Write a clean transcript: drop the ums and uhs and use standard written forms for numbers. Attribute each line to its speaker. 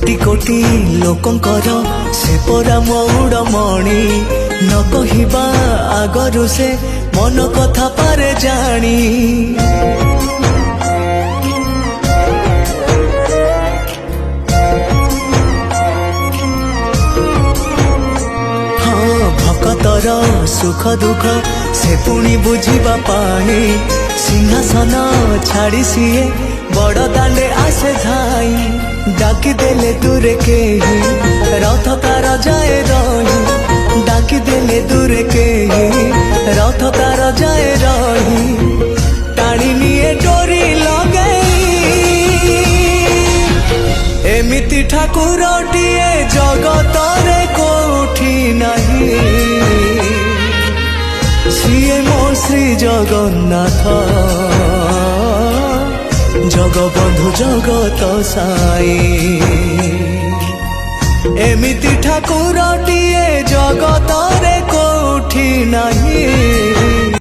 Speaker 1: कोटि कोटि लोकंकर से परा मौड़मणि न कहिबा आगरु से मन कथा पारे जानी। हाँ भक्तर सुख दुख से पुणी बुझिबा पाई सिंहासन छाड़ी सीए बड़ दांडे आसे धाई डाकी देले दूरे के ही रथ तार जाए रही डाकी देले दूरे के ही रथ तार जाए रही टाणी निये डोरी लगई एमिति ठाकुरटिए जगतरे कोठी नहीं सीए मो श्री जगन्नाथ जगबंधु जगत साई एमिति ठाकुरटिए